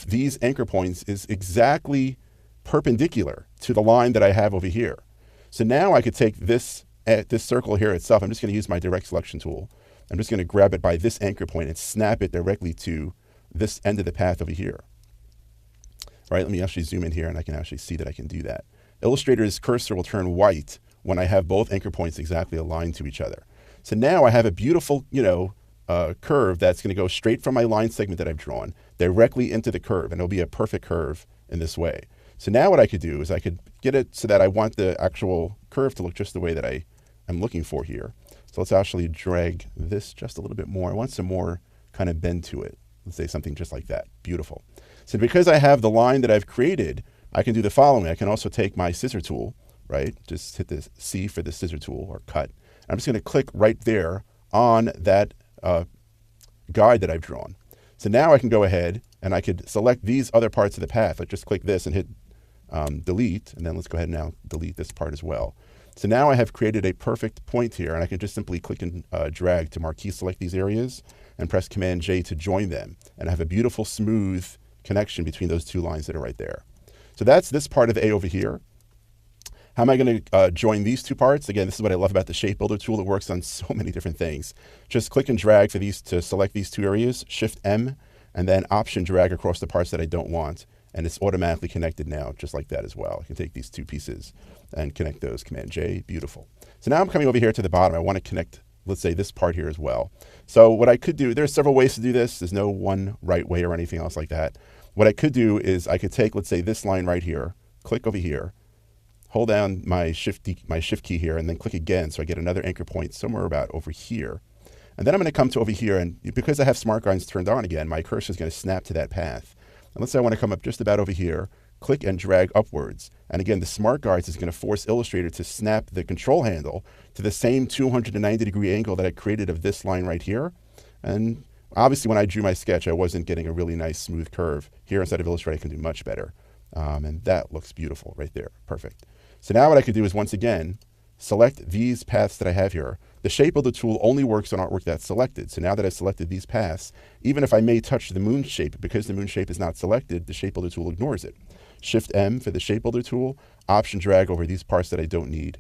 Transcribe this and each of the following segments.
these anchor points is exactly perpendicular to the line that I have over here. So now I could take this circle here itself. I'm just going to use my direct selection tool. I'm just going to grab it by this anchor point and snap it directly to this end of the path over here. All right, let me actually zoom in here and I can actually see that I can do that. Illustrator's cursor will turn white when I have both anchor points exactly aligned to each other. So now I have a beautiful, curve that's going to go straight from my line segment that I've drawn directly into the curve, and it'll be a perfect curve in this way. So now what I could do is I could get it so that I want the actual curve to look just the way that I am looking for here. So let's actually drag this just a little bit more. I want some more kind of bend to it. Let's say something just like that. Beautiful. So because I have the line that I've created, I can do the following. I can also take my scissor tool, right? Just hit the C for the scissor tool or cut. I'm just going to click right there on that guide that I've drawn. So now I can go ahead and I could select these other parts of the path. I just click this and hit delete, and then let's go ahead and now delete this part as well. So now I have created a perfect point here, and I can just simply click and drag to marquee select these areas and press Command J to join them. And I have a beautiful smooth connection between those two lines that are right there. So that's this part of A over here. How am I going to join these two parts? Again, this is what I love about the Shape Builder tool. It works on so many different things. Just click and drag for these to select these two areas, Shift M, and then Option drag across the parts that I don't want. And it's automatically connected now, just like that as well. I can take these two pieces and connect those, Command J, beautiful. So now I'm coming over here to the bottom. I want to connect, let's say, this part here as well. So what I could do, there's several ways to do this. There's no one right way or anything else like that. What I could do is I could take, let's say, this line right here, click over here, hold down my shift key here, and then click again so I get another anchor point somewhere about over here. And then I'm going to come to over here, and because I have smart guides turned on again, my cursor is going to snap to that path. And let's say I want to come up just about over here, click and drag upwards. And again, the smart guides is going to force Illustrator to snap the control handle to the same 290-degree angle that I created of this line right here. And obviously when I drew my sketch, I wasn't getting a really nice smooth curve. Here inside of Illustrator, I can do much better. And that looks beautiful right there, perfect. So now what I could do is once again, select these paths that I have here. The Shape Builder tool only works on artwork that's selected. So now that I've selected these paths, even if I may touch the moon shape, because the moon shape is not selected, the Shape Builder tool ignores it. Shift M for the Shape Builder tool, Option drag over these parts that I don't need.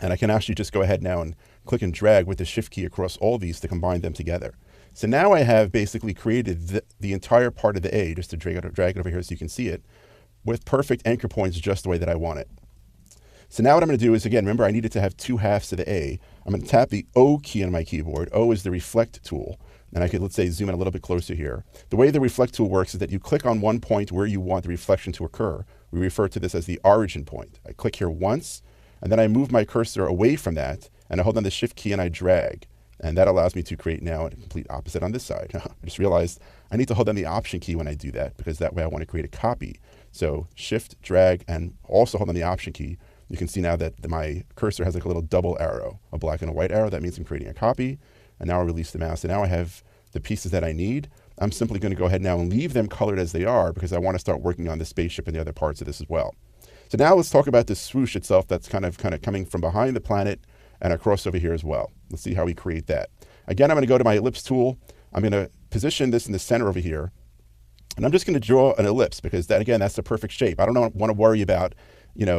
And I can actually just go ahead now and click and drag with the Shift key across all these to combine them together. So now I have basically created the entire part of the A, just to drag it over here so you can see it, with perfect anchor points just the way that I want it. So now what I'm going to do is, again, remember I needed to have two halves to the A. I'm going to tap the O key on my keyboard. O is the reflect tool. And I could, let's say, zoom in a little bit closer here. The way the reflect tool works is that you click on one point where you want the reflection to occur. We refer to this as the origin point. I click here once, and then I move my cursor away from that, and I hold down the Shift key and I drag. And that allows me to create now a complete opposite on this side. I just realized I need to hold down the Option key when I do that, because that way I want to create a copy. So Shift, drag, and also hold down the Option key. You can see now that my cursor has like a little double arrow, a black and a white arrow. That means I'm creating a copy. And now I release the mouse. And now I have the pieces that I need. I'm simply going to go ahead now and leave them colored as they are, because I want to start working on the spaceship and the other parts of this as well. So now let's talk about the swoosh itself that's kind of coming from behind the planet and across over here as well. Let's see how we create that. Again, I'm going to go to my ellipse tool. I'm going to position this in the center over here. And I'm just going to draw an ellipse, because that, again, that's the perfect shape. I don't want to worry about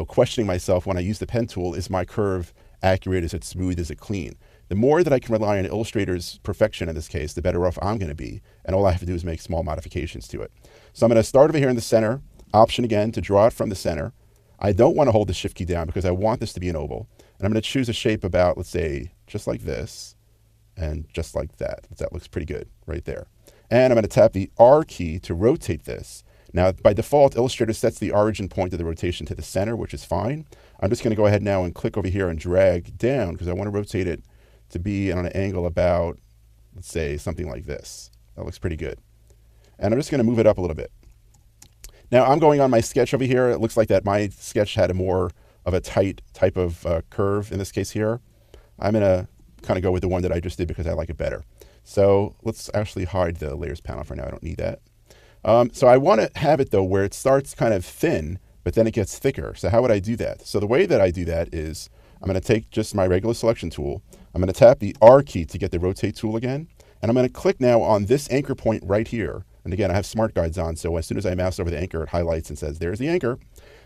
questioning myself when I use the pen tool. Is my curve accurate? Is it smooth? Is it clean? The more that I can rely on Illustrator's perfection in this case, the better off I'm going to be. And all I have to do is make small modifications to it. So I'm going to start over here in the center, Option again to draw it from the center. I don't want to hold the Shift key down because I want this to be an oval. And I'm going to choose a shape about, let's say, just like this and just like that. That looks pretty good right there. And I'm going to tap the R key to rotate this. Now, by default, Illustrator sets the origin point of the rotation to the center, which is fine. I'm just going to go ahead now and click over here and drag down, because I want to rotate it to be on an angle about, let's say, something like this. That looks pretty good. And I'm just going to move it up a little bit. Now, I'm going on my sketch over here. It looks like that my sketch had a more of a tight type of curve in this case here. I'm going to kind of go with the one that I just did because I like it better. So let's actually hide the layers panel for now. I don't need that. So I want to have it, though, where it starts kind of thin, but then it gets thicker. So how would I do that? So the way that I do that is I'm going to take just my regular selection tool. I'm going to tap the R key to get the rotate tool again. And I'm going to click now on this anchor point right here. And again, I have smart guides on, so as soon as I mouse over the anchor, it highlights and says, there's the anchor.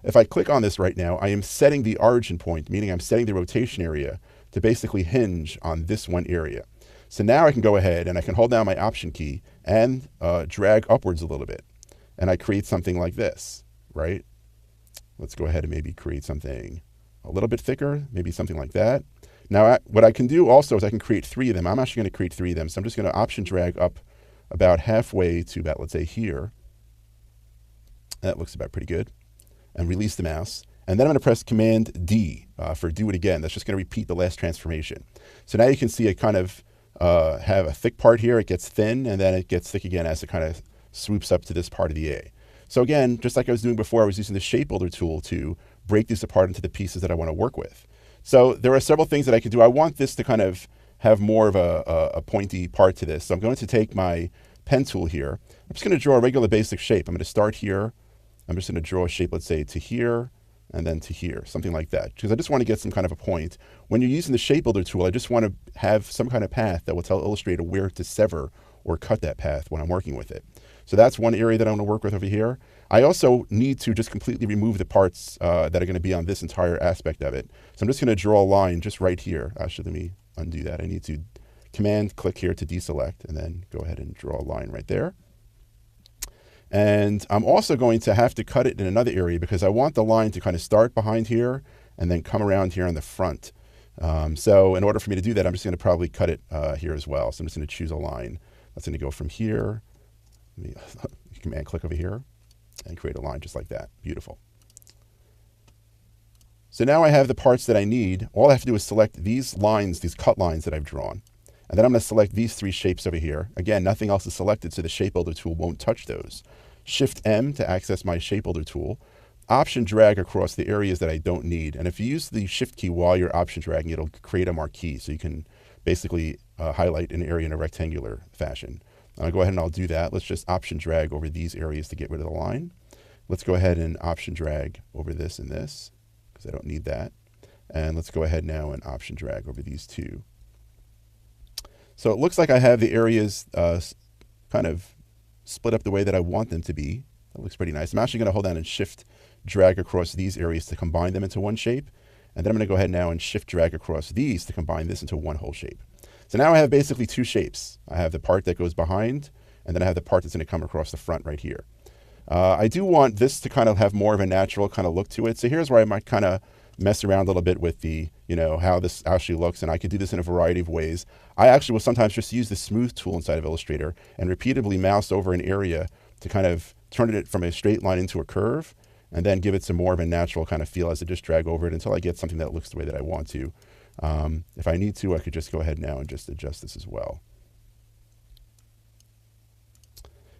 If I click on this right now, I am setting the origin point, meaning I'm setting the rotation area to basically hinge on this one area. So now I can go ahead and I can hold down my Option key and drag upwards a little bit. And I create something like this, right? Let's go ahead and maybe create something a little bit thicker, maybe something like that. Now, what I can do also is I can create 3 of them. I'm actually going to create 3 of them. So I'm just going to Option drag up about halfway to about, let's say, here. That looks about pretty good. And release the mouse. And then I'm going to press Command D for do it again. That's just going to repeat the last transformation. So now you can see it kind of have a thick part here. It gets thin, and then it gets thick again as it kind of swoops up to this part of the A. So again, just like I was doing before, I was using the Shape Builder tool to break this apart into the pieces that I want to work with. So there are several things that I can do. I want this to kind of have more of a pointy part to this. So I'm going to take my pen tool here. I'm just going to draw a regular basic shape. I'm going to start here. I'm just going to draw a shape, let's say, to here, and then to here, something like that, because I just want to get some kind of a point. When you're using the Shape Builder tool, I just want to have some kind of path that will tell Illustrator where to sever or cut that path when I'm working with it. So that's one area that I'm going to work with over here. I also need to just completely remove the parts that are going to be on this entire aspect of it. So I'm just going to draw a line just right here. Actually, let me undo that. I need to Command click here to deselect, and then go ahead and draw a line right there. And I'm also going to have to cut it in another area because I want the line to kind of start behind here and then come around here on the front. So in order for me to do that, I'm just going to probably cut it here as well. So I'm just going to choose a line. That's going to go from here. Let me Command click over here and create a line just like that. Beautiful. So now I have the parts that I need. All I have to do is select these lines, these cut lines that I've drawn. And then I'm going to select these 3 shapes over here. Again, nothing else is selected, so the Shape Builder tool won't touch those. Shift M to access my Shape Builder tool. Option drag across the areas that I don't need. And if you use the Shift key while you're Option dragging, it'll create a marquee. So you can basically highlight an area in a rectangular fashion. I'll go ahead and I'll do that. Let's just Option drag over these areas to get rid of the line. Let's go ahead and Option drag over this and this, because I don't need that. And let's go ahead now and Option drag over these 2. So it looks like I have the areas kind of split up the way that I want them to be. That looks pretty nice. I'm actually going to hold down and Shift drag across these areas to combine them into one shape. And then I'm going to go ahead now and Shift drag across these to combine this into one whole shape. So now I have basically 2 shapes. I have the part that goes behind, and then I have the part that's going to come across the front right here. I do want this to kind of have more of a natural kind of look to it. So here's where I might kind of mess around a little bit with the, how this actually looks, and I could do this in a variety of ways. I actually will sometimes just use the Smooth tool inside of Illustrator and repeatedly mouse over an area to kind of turn it from a straight line into a curve, and then give it some more of a natural kind of feel as I just drag over it until I get something that looks the way that I want to. If I need to, I could just go ahead now and just adjust this as well.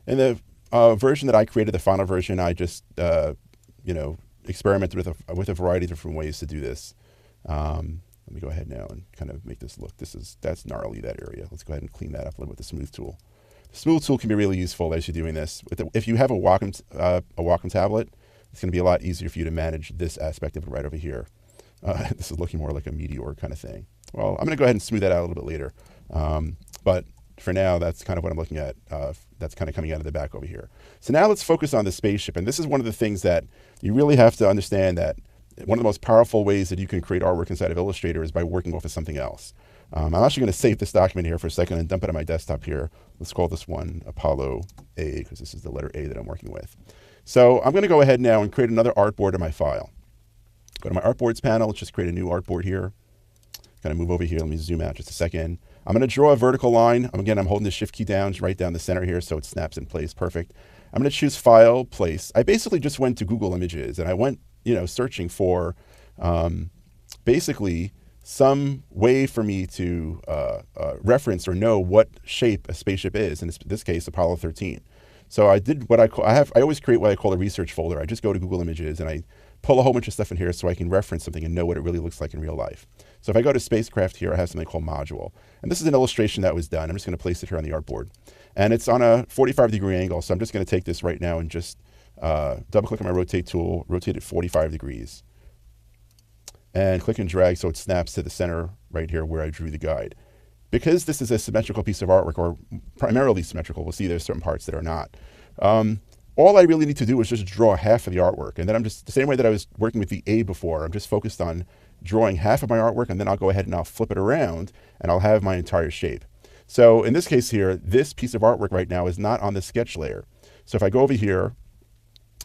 In the version that I created, the final version, I just, experimented with a variety of different ways to do this. Let me go ahead now and kind of make this look. That's gnarly, that area. Let's go ahead and clean that up a little with the Smooth tool. The Smooth tool can be really useful as you're doing this. If you have a Wacom tablet, it's going to be a lot easier for you to manage this aspect of it right over here. This is looking more like a meteor kind of thing. Well, I'm going to go ahead and smooth that out a little bit later. But for now, that's kind of what I'm looking at. That's kind of coming out of the back over here. So now let's focus on the spaceship. And this is one of the things that you really have to understand, that one of the most powerful ways that you can create artwork inside of Illustrator is by working off of something else. I'm actually going to save this document here for a second and dump it on my desktop here. Let's call this one Apollo A, because this is the letter A that I'm working with. So I'm going to go ahead now and create another artboard in my file. Go to my artboards panel. Let's just create a new artboard here. Kind of move over here. Let me zoom out just a second. I'm going to draw a vertical line. Again, I'm holding the Shift key down right down the center here, so it snaps in place. Perfect. I'm going to choose File, Place. I basically just went to Google Images, and I went, searching for basically some way for me to reference or know what shape a spaceship is. In this case, Apollo 13. So I did what I always create what I call a research folder. I just go to Google Images and I pull a whole bunch of stuff in here so I can reference something and know what it really looks like in real life. So if I go to spacecraft here, I have something called module. And this is an illustration that was done. I'm just going to place it here on the artboard. And it's on a 45-degree angle. So I'm just going to take this right now and just double click on my rotate tool, rotate it 45 degrees. And click and drag so it snaps to the center right here where I drew the guide. Because this is a symmetrical piece of artwork, or primarily symmetrical, we'll see there's certain parts that are not. All I really need to do is just draw half of the artwork. And then I'm just, the same way that I was working with the A before, I'm just focused on drawing half of my artwork, and then I'll go ahead and I'll flip it around and I'll have my entire shape. So in this case here, this piece of artwork right now is not on the sketch layer. So if I go over here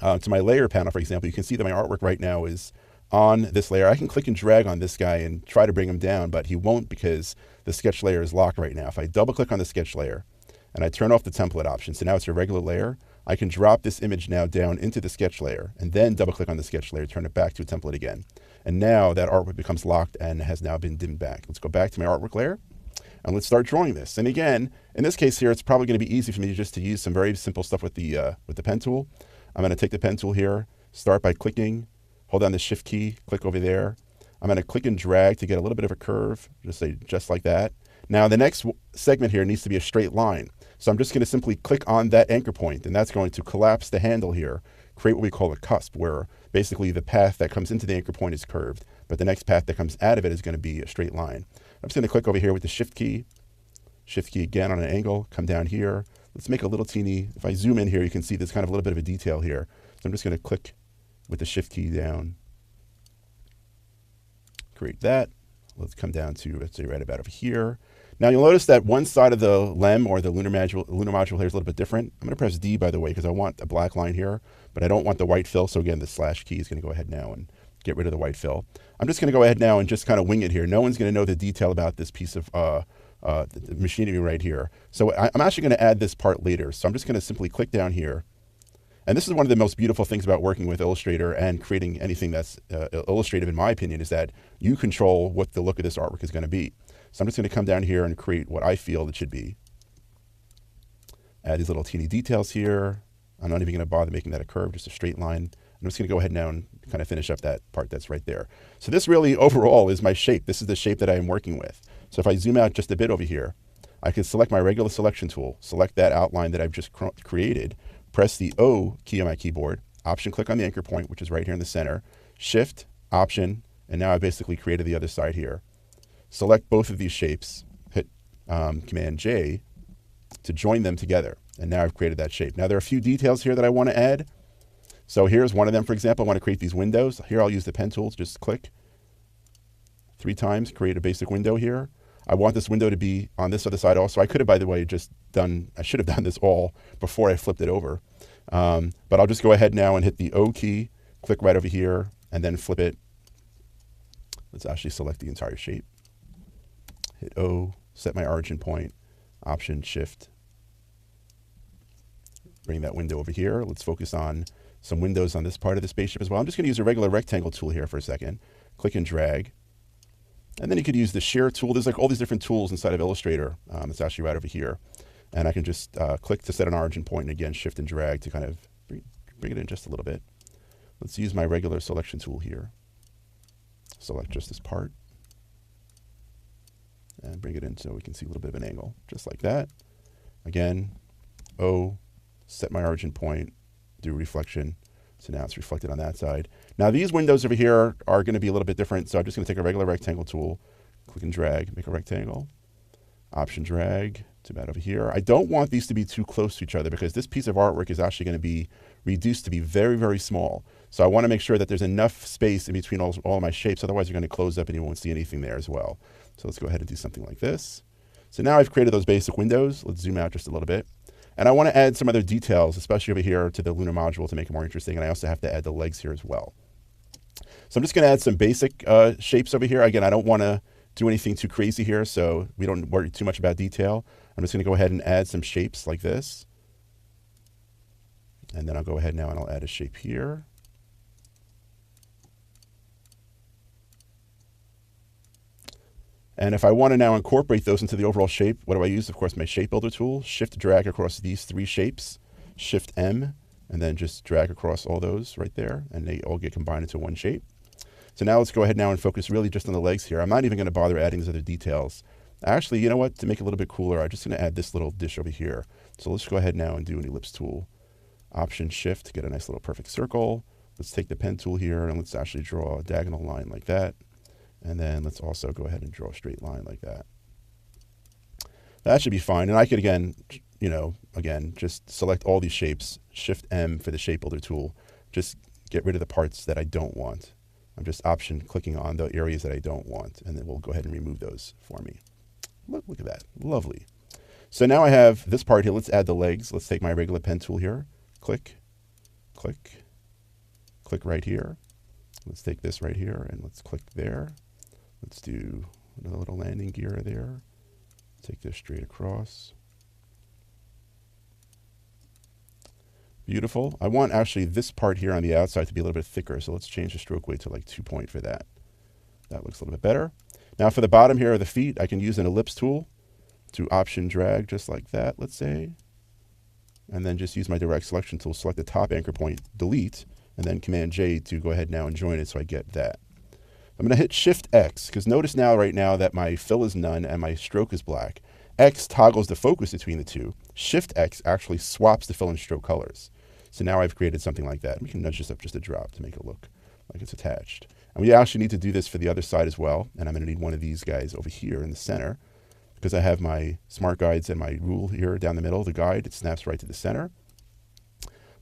to my layer panel, for example, you can see that my artwork right now is on this layer. I can click and drag on this guy and try to bring him down, but he won't because the sketch layer is locked right now. If I double click on the sketch layer and I turn off the template option, so now it's a regular layer, I can drop this image now down into the sketch layer and then double click on the sketch layer, turn it back to a template again. And now that artwork becomes locked and has now been dimmed back. Let's go back to my artwork layer and let's start drawing this. And again, in this case here, it's probably going to be easy for me just to use some very simple stuff with the pen tool. I'm going to take the pen tool here, start by clicking, hold down the shift key, click over there. I'm going to click and drag to get a little bit of a curve, just like that. Now the next segment here needs to be a straight line. So I'm just going to simply click on that anchor point, and that's going to collapse the handle here, create what we call a cusp, where basically the path that comes into the anchor point is curved, but the next path that comes out of it is going to be a straight line. I'm just going to click over here with the shift key again on an angle, come down here. Let's make a little teeny, if I zoom in here, you can see there's kind of a little bit of a detail here. So I'm just going to click with the shift key down, create that. Let's come down to, let's say right about over here. Now you'll notice that one side of the lem or the lunar module here is a little bit different. I'm going to press D, by the way, because I want a black line here, but I don't want the white fill. So again, the slash key is going to go ahead now and get rid of the white fill. I'm just going to go ahead now and just kind of wing it here. No one's going to know the detail about this piece of machinery right here. So I'm actually going to add this part later. So I'm just going to simply click down here. And this is one of the most beautiful things about working with Illustrator and creating anything that's illustrative, in my opinion, is that you control what the look of this artwork is going to be. So I'm just going to come down here and create what I feel it should be. Add these little teeny details here. I'm not even going to bother making that a curve, just a straight line. I'm just going to go ahead now and kind of finish up that part that's right there. So this really overall is my shape. This is the shape that I am working with. So if I zoom out just a bit over here, I can select my regular selection tool, select that outline that I've just created, press the O key on my keyboard, option click on the anchor point, which is right here in the center, shift, option, and now I basically created the other side here. Select both of these shapes, hit Command J to join them together. And now I've created that shape. Now there are a few details here that I want to add. So here's one of them, for example. I want to create these windows. Here I'll use the pen tool, just click 3 times, create a basic window here. I want this window to be on this other side also. I could have, by the way, I should have done this all before I flipped it over. But I'll just go ahead now and hit the O key, click right over here, and then flip it. Let's actually select the entire shape. Hit O, set my origin point, option, shift. Bring that window over here. Let's focus on some windows on this part of the spaceship as well. I'm just going to use a regular rectangle tool here for a second. Click and drag. And then you could use the share tool. There's like all these different tools inside of Illustrator. It's actually right over here. And I can just click to set an origin point, and again, shift and drag to kind of bring it in just a little bit. Let's use my regular selection tool here. Select just this part. And bring it in so we can see a little bit of an angle, just like that. Again, O, set my origin point, do reflection. So now it's reflected on that side. Now these windows over here are going to be a little bit different. So I'm just going to take a regular rectangle tool, click and drag, make a rectangle, option drag to about over here. I don't want these to be too close to each other because this piece of artwork is actually going to be reduced to be very, very small. So I want to make sure that there's enough space in between all of my shapes. Otherwise you're going to close up and you won't see anything there as well. So let's go ahead and do something like this. So now I've created those basic windows. Let's zoom out just a little bit. And I want to add some other details, especially over here to the lunar module to make it more interesting. And I also have to add the legs here as well. So I'm just going to add some basic shapes over here. Again, I don't want to do anything too crazy here, so we don't worry too much about detail. I'm just going to go ahead and add some shapes like this. And then I'll go ahead now and I'll add a shape here. And if I want to now incorporate those into the overall shape, what do I use? Of course, my shape builder tool, shift drag across these 3 shapes, shift M, and then just drag across all those right there, and they all get combined into one shape. So now let's go ahead now and focus really just on the legs here. I'm not even going to bother adding these other details. Actually, you know what? To make it a little bit cooler, I'm just going to add this little dish over here. So let's go ahead now and do an ellipse tool. Option shift to get a nice little perfect circle. Let's take the pen tool here and let's actually draw a diagonal line like that. And then let's also go ahead and draw a straight line like that. That should be fine. And I could, again, again, just select all these shapes, Shift M for the shape builder tool. Just get rid of the parts that I don't want. I'm just option clicking on the areas that I don't want, and then we'll go ahead and remove those for me. Look at that, lovely. So now I have this part here. Let's add the legs. Let's take my regular pen tool here. Click, click, click right here. Let's take this right here and let's click there. Let's do another little landing gear there. Take this straight across. Beautiful. I want actually this part here on the outside to be a little bit thicker, so let's change the stroke weight to like 2 point for that. That looks a little bit better. Now for the bottom here of the feet, I can use an ellipse tool to option drag just like that, let's say. And then just use my direct selection tool, select the top anchor point, delete, and then Command J to go ahead now and join it so I get that. I'm going to hit Shift X, because notice now right now that my fill is none and my stroke is black. X toggles the focus between the two. Shift X actually swaps the fill and stroke colors. So now I've created something like that. We can nudge this up just a drop to make it look like it's attached. And we actually need to do this for the other side as well. And I'm going to need one of these guys over here in the center, because I have my smart guides and my rule here down the middle. The guide, it snaps right to the center.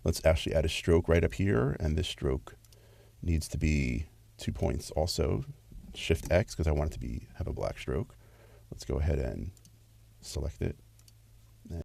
Let's actually add a stroke right up here. And this stroke needs to be 2 points also. Shift X, because I want it to have a black stroke. Let's go ahead and select it.